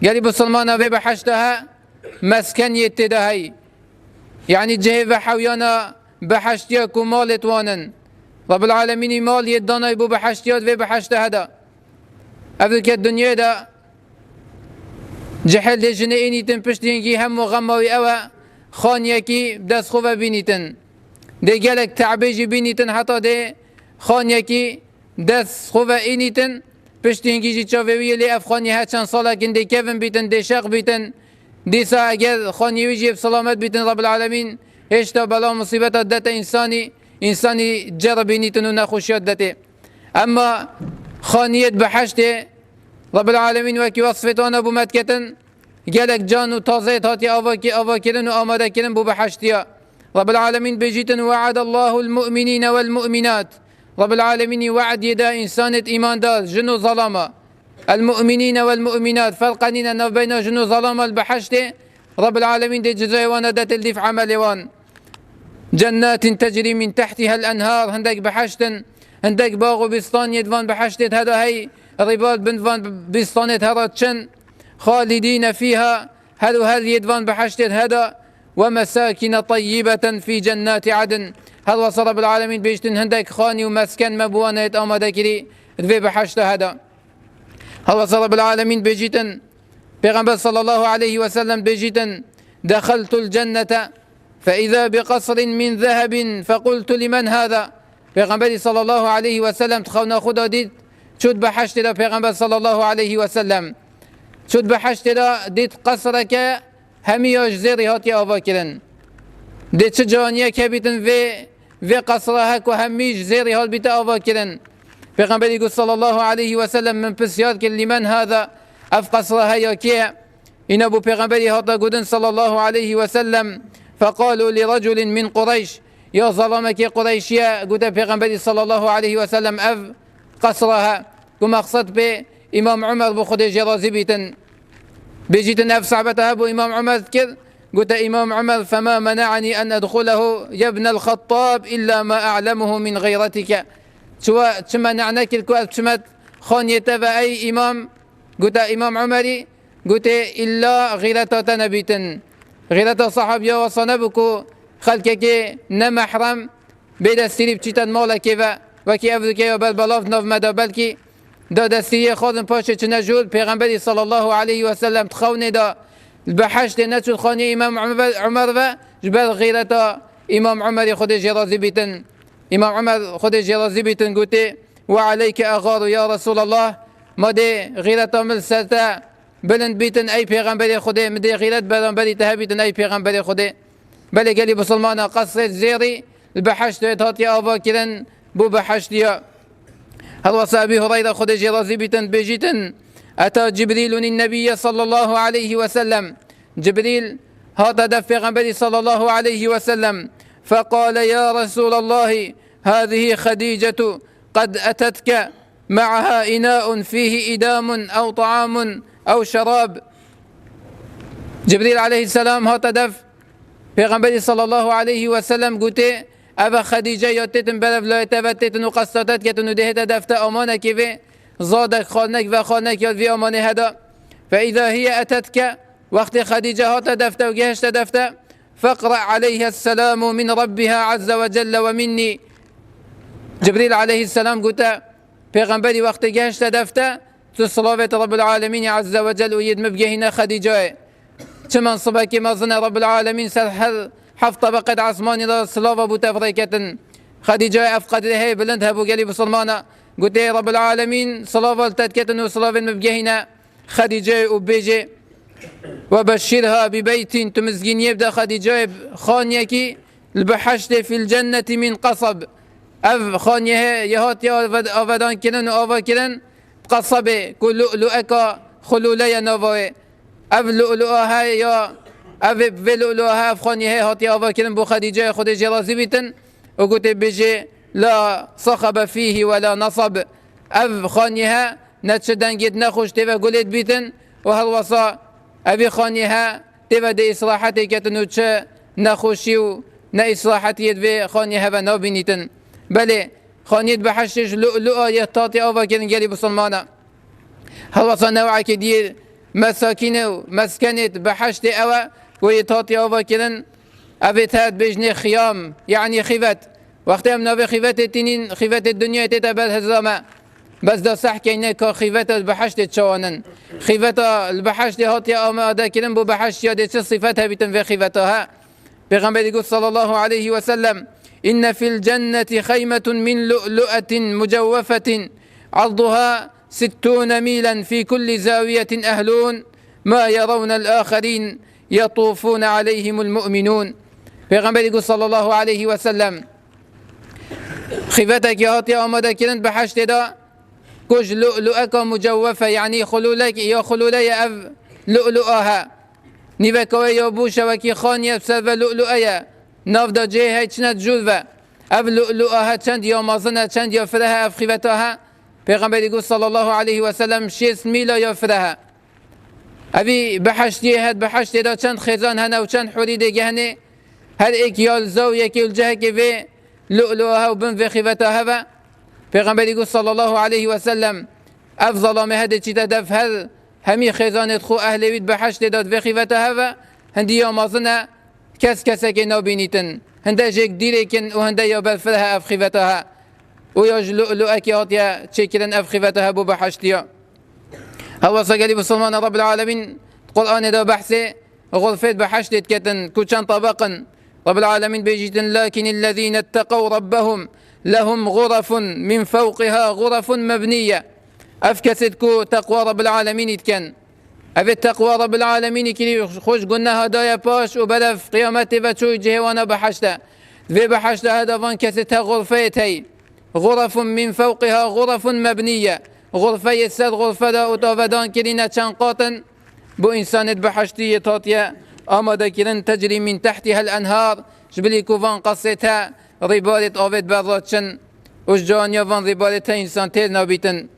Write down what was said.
قالي بسلمانا في بحشتها مسكن يتدهي يعني جهه وحويانا بحشتيا كمال توانن رب العالمين مال يدانا يبو بحشتيات في بحشتها دا أفلك الدنيا دا جحل لجنئيني تنبشتينكي هم وغموي أوا خانيكي بدس خوفا بينيتن دي جالك تعبيجي بينيتن حتى دي خانيكي دس خوفا إنيتن پشتینگی جی چاوی لی افغانی ها چند ساله کندی کفن بیتن دی شق بیتن دی سا اگر خانیوی جی سلامت بیتن رب العالمین هشتا بلا مصیبت دت انسانی جربینیتن و نخوشیات دته اما خانیت بحشت رب العالمین وکی وصفتان ابو مدکتن گلک جان و تازه تاتی آوا کرن و آماده کرن بو بحشتیا رب العالمین بجیتن وعد الله المؤمنین والمؤمنات رب العالمين وعد يدا إنسانة إيمان دار جنو ظلامة المؤمنين والمؤمنات فرقانين بين جنو ظلامة البحشت رب العالمين دي جزاء وانا دات اللي في عمل وان جنات تجري من تحتها الأنهار هندك بحشت هندك باغ بستان يدفان بحشت هذا هي رباط بنفان بستان هذا تشن خالدين فيها هل يدفان بحشت هذا ومساكن طيبة في جنات عدن هل وصل رب العالمين بيجتن هندك خاني ومسكن مبوانا يتأمد كري دفي بحشت هذا هل وصل رب العالمين بيجتن بيغنبال صلى الله عليه وسلم بيجتن دخلت الجنة فإذا بقصر من ذهب فقلت لمن هذا بيغنبال صلى الله عليه وسلم تخونا خدا ديت شد بحشت دا بيغنبال صلى الله عليه وسلم شد بحشت دا ديت قصرك همياش زيري هاتي آواكرن ديت شجانية كبيتن في قصرها كهميش زيري هال بيتا آواكرن پیغمبر يقول صلى الله عليه وسلم من بسيار كل لمن هذا اف قصرها يكيه إن أبو پیغمبر هذا قدن صلى الله عليه وسلم فقالوا لرجل من قريش يا ظلمك قريشيا قد پیغمبر صلى الله عليه وسلم اف قصرها كما اقصد به إمام عمر بخد جرازي بيجيتن اف صعبتها ابو إمام عمر ذكر قلت إمام عمر فما منعني أن أدخله يا ابن الخطاب إلا ما أعلمه من غيرتك شما نعناك الكوات شمت خانية أي إمام قلت إمام عمري قلت إلا غيرتا نبيتن غيرتا صحاب يا وصنبكو خلقك نمحرم بيد السريب چيتن مالك وكي أفذك يا بالبلاف ناف مدى بلكي دا دستيري خادم پاشة چنجول پیغمبر صلى الله عليه وسلم تخوني دا بحشت نتشل خاني إمام عمر و جبال غيرتا إمام عمر خود جرازي بيتن إمام عمر خود جرازي بيتن قلت وعليك أغار يا رسول الله ما دي غيرتا ملسلتا بلند بيتن أي پیغمبر خود مدي غيرت بلنبري تهبيتن أي پیغمبر خود بل قالي بسلمانا قصر زيري البحشت هاتي آوا كرن بو بحشتيا هل وصى أبي هريرة خود جرازي بيتن بيجيتن أتى جبريل النبي صلى الله عليه وسلم جبريل هذا دف پیغمبر صلى الله عليه وسلم فقال يا رسول الله هذه خديجة قد أتتك معها إناء فيه إدام أو طعام أو شراب جبريل عليه السلام هذا دف پیغمبر صلى الله عليه وسلم قلت أبا خديجة يتتن بلف لا يتبتتن وقصتت كتن دهت دفت أمانك في زادك خانك وخانك يد في أمان هذا فإذا هي أتتك وقت خديجة هات دفت وجهشت دفت فاقرأ عليها السلام من ربها عز وجل ومني جبريل عليه السلام قلت پیغمبري وقت جهشت دفت تصلاة رب العالمين عز وجل ويد مبجهنا خديجة كمان صباك مازن رب العالمين سرحل حفظ بقد عثمان صلاة بتفريكة خديجة أفقد لها بلندها أبو قليب سلمانا قلت يا رب العالمين صلاة تتكتن وصلاة مبجهنا خديجة وبيجي وبشرها ببيت تمزجين يبدأ خديجة خانيكي البحشت في الجنة من قصب أف خانيه يهات يا أفدان كنن وأفا كنن قصبه كل لؤلؤك خلولي نوفوه أف لؤلؤها يا أف لؤلؤها أف خانيه هات يا أفا كنن بو خديجة خديجة رازي بيتن وقلت بيجي لا صخب فيه ولا نصب أف خانيها نتشدن جد نخوش تفا قلت بيتن وهل وصا أبي خانيها تفا دي إصلاحاتي كتنوش نخوشي نا إصلاحاتي يدفي خانيها ونوبينيتن بله خانيت بحشش لؤلؤة يتاطي أوفا كدن جالي بسلمانا هل وصا نوعك دي مساكين مسكنت بحشت أو ويتاطي أو كرن أبتهد بجني خيام يعني خيفت وقت أمنا بخيفت التنين خيفت الدنيا تتبال هزامة بس دا صح كينك خيفت البحشت تشوانن خيفت البحشت هاتي أما دا كرن بو بحشت يا دي صفتها بتن في خيفتها بيغمبر يقول صلى الله عليه وسلم إن في الجنة خيمة من لؤلؤة مجوفة عرضها 60 ميلا في كل زاوية أهلون ما يرون الآخرين يطوفون عليهم المؤمنون بيغمبر يقول صلى الله عليه وسلم خيفتك يا هاتي آماده كرن بحشت دا كج لؤلؤك مجوفة يعني خلولك يا خلولي أف لؤلؤها نيفكوي يا بوشا وكي خانية بسبب لؤلؤية نافدا جيه چند جلوة أف لؤلؤها چند يا مازنة چند يا فرها أف خيفتها پیغمبر يقول صلى الله عليه وسلم 6 ميلا يا فرها أبي بحشتي هاد بحشتي دا چند خزان هنا و چند حوري دي هنه هر ايك يال زو يكي الجهة في لؤلؤها وبن في خيفتها و پیغمبر يقول صلى الله عليه وسلم أفضل ما هذا چي تدف هل همي خزانة خو أهل بيت بحشت داد في خيفتها و هندي يا مازنة كسك نابينيتن هنده جيك ديريكن وهنده يا بالفلها أف خيفتها وياج لؤلؤكي هاتيا تشكرن أف خيفتها بو بحشتيا هو صقالي بسلمان رب العالمين القرآن دا بحثي غرفت بحشت كتن كوشان طبقا رب العالمين بيجيتن لكن الذين اتقوا ربهم لهم غرف من فوقها غرف مبنية أفكستكو تقوى رب العالمين يتكن أفي التقوى رب العالمين كلي خوش قلنا هدايا باش وبدف قيامتي بتشوي جهوانا بحشتا في بحشتا هذا فان كستها غرفتي غرف من فوقها غرف مبنية غرفة يسد غرفة دا وطافدان كلينا تشانقاتا بو إنسان بحشتية تاطية آمادا كلن تجري من تحتها الأنهار جبلي كوفان قصتها ربالة آفت براتشن وش جانيا فان ربالة إنسان تير نابيتن